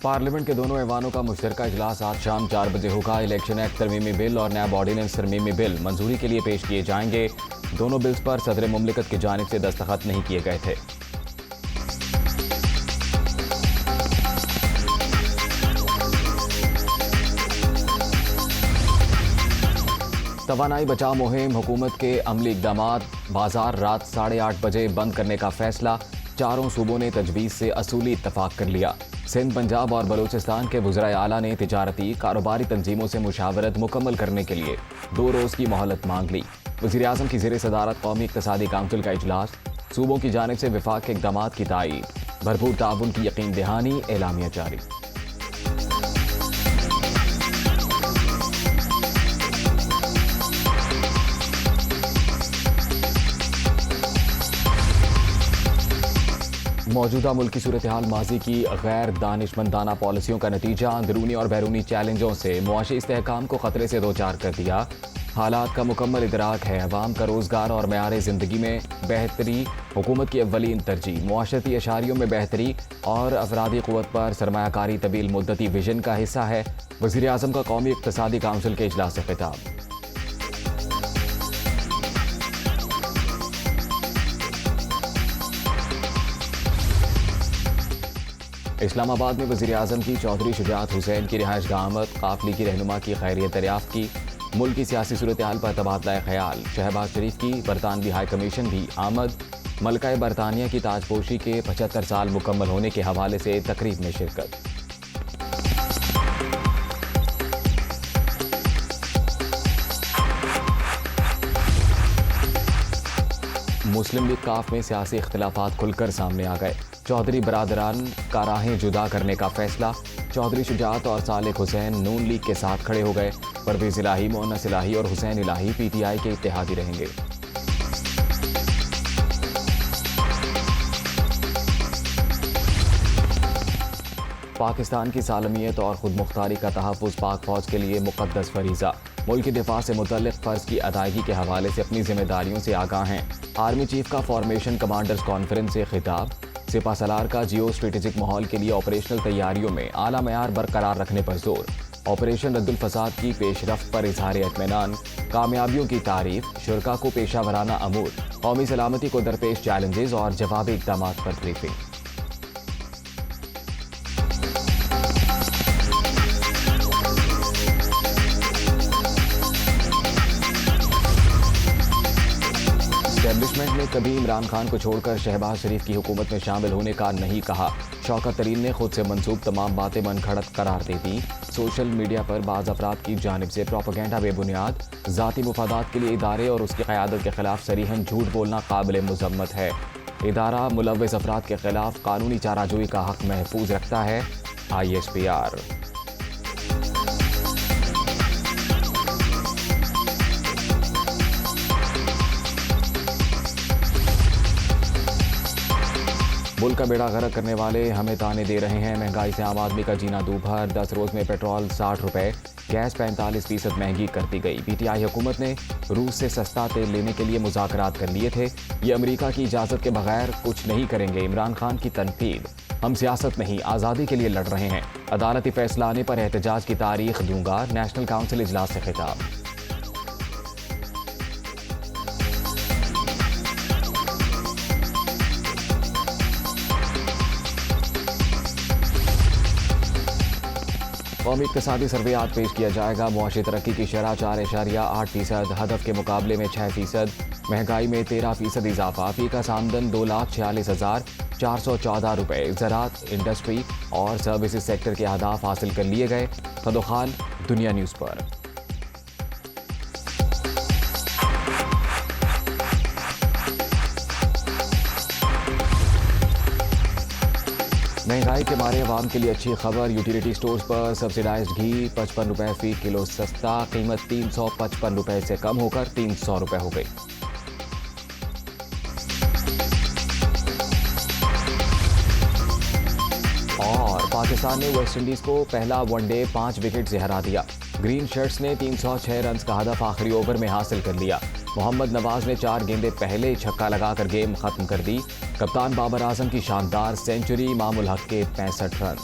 Parliament के दोनों ऐवानों का मुश्तरका इजलास आज शाम 4 बजे होगा। इलेक्शन एक्ट तरमीमी बिल और नैब ऑर्डिनेंस तरमीमी बिल मंजूरी के लिए पेश किए जाएंगे। दोनों बिल्स पर सदर मुमलिकत की जानिब से दस्तखत नहीं किए गए थे। तवानाई बचाव मुहिम, हुकूमत के अमली इकदामात, बाजार रात 8:30 बजे बंद करने का फैसला। चारों सूबों ने तजवीज़ से असूली इत्तफाक कर लिया। सिंध, पंजाब और बलूचिस्तान के वज़राए आला ने तिजारती कारोबारी तंजीमों से मुशावरत मुकम्मल करने के लिए 2 रोज़ की मोहलत मांग ली। वज़ीर-ए-आज़म की ज़ेर सदारत कौमी इक़्तिसादी काउंसिल का इजलास, सूबों की जानिब से विफाक के इक़दामात की तायीद, भरपूर ताउन की यकीन दहानी, एलामिया जारी। मौजूदा मुल्की सूरत हाल माजी की गैर दानिशमंदाना पॉलिसियों का नतीजा, अंदरूनी और बैरूनी चैलेंजों से मुआशी इस्तेहकाम को खतरे से दो चार कर दिया। हालात का मुकम्मल इदराक है। अवाम का रोज़गार और मेयार ज़िंदगी में बेहतरी हुकूमत की अव्वलीन तरजीह। मुआशरती अशारियों में बेहतरी और अफरादी क़ुव्वत पर सरमायाकारी तवील मुद्दती विजन का हिस्सा है। वज़ीर-ए-आज़म का कौमी इक़्तिसादी काउंसिल के इजलास से खिताब। इस्लामाबाद में वज़ीर-ए-आज़म की चौधरी शुजाअत हुसैन की रिहाइशगाह आमद, काफिले की रहनुमा की खैरियत दरियाफ्त की। मुल्क की सियासी सूरत हाल पर तबादला ख्याल। शहबाज शरीफ की बरतानवी हाई कमीशन भी आमद। मलका बरतानिया की ताजपोशी के 75 साल मुकम्मल होने के हवाले से तकरीब में शिरकत। मुस्लिम लीग काफ में सियासी इख्तिलाफात खुलकर सामने आ गए। चौधरी बरादरान का राहें जुदा करने का फैसला। चौधरी शुजाअत और सालिक हुसैन नून लीग के साथ खड़े हो गए। परवेज इलाही, मोहन्नस इलाही और हुसैन इलाही पीटीआई के इत्तेहादी रहेंगे। पाकिस्तान की सालमियत और खुद मुख्तारी का तहफ़्फ़ुज़ पाक फ़ौज के लिए मुक़द्दस फरीज़ा। मुल्क के दिफा से मुतल्लिक़ फ़र्ज़ की अदायगी के हवाले से अपनी जिम्मेदारियों से आगाह हैं। आर्मी चीफ का फॉर्मेशन कमांडर्स कॉन्फ्रेंस से खिताब। सिपा सलार का जियो स्ट्रेटेजिक माहौल के लिए ऑपरेशनल तैयारियों में आला मयार बरकरार रखने पर जोर। ऑपरेशन रद्दुल फसाद की पेशरफ्त पर इज़हार इत्मीनान। कामयाबियों की तारीफ, शुरका को पेशा वराना अमूर। कौमी सलामती को दरपेश चैलेंजेस और जवाबी इक़दामात पर ब्रीफिंग। एस्टेब्लिशमेंट ने कभी इमरान खान को छोड़कर शहबाज शरीफ की हुकूमत में शामिल होने का नहीं कहा। शौकत तरीन ने खुद से मंसूब तमाम बातें मनगढ़ंत करार दे दी। सोशल मीडिया पर बाज़ अफराद की जानिब से प्रोपेगेंडा बेबुनियाद। ज़ाती मुफादात के लिए इदारे और उसकी क़यादत के खिलाफ सरीहन झूठ बोलना काबिल मुज़म्मत है। इदारा मुलव्वस अफराद के खिलाफ कानूनी चाराजोई का हक महफूज रखता है। ISPR। मुल्क का बेड़ा गर्क करने वाले हमें ताने दे रहे हैं। महंगाई से आम आदमी का जीना दूभर। 10 रोज़ में पेट्रोल 60 रुपये, गैस 45% महंगी करती गई। PTI हुकूमत ने रूस से सस्ता तेल लेने के लिए मुज़ाकरात कर लिए थे। ये अमेरिका की इजाज़त के बगैर कुछ नहीं करेंगे। इमरान खान की तनकीद। हम सियासत नहीं, आज़ादी के लिए लड़ रहे हैं। अदालती फैसला आने पर एहतजाज की तारीख दूंगा। नेशनल काउंसिल इजलास से खिताब। कौमी इक़्तिसादी सर्वे आज पेश किया जाएगा। मुआशी तरक्की की शरह 4.8%, हदफ के मुकाबले में 6%। महंगाई में 13% इजाफा। फ़ीकस आमदन 2,46,414 रुपये। ज़राअत, इंडस्ट्री और सर्विसेज सेक्टर के अहदाफ हासिल कर लिए गए। खदोखाल दुनिया न्यूज़ पर। महंगाई के मारे अवाम के लिए अच्छी खबर। यूटिलिटी स्टोर्स पर सब्सिडाइज्ड घी 55 रुपये फ़ी किलो सस्ता। कीमत 355 रुपये से कम होकर 300 रुपये हो गई। और पाकिस्तान ने वेस्ट इंडीज़ को पहला वनडे 5 विकेट से हरा दिया। ग्रीन शर्ट्स ने 306 रन का हदफ आखिरी ओवर में हासिल कर लिया। मोहम्मद नवाज ने 4 गेंदे पहले छक्का लगाकर गेम खत्म कर दी। कप्तान बाबर आजम की शानदार सेंचुरी, इमामुल हक के 65 रन।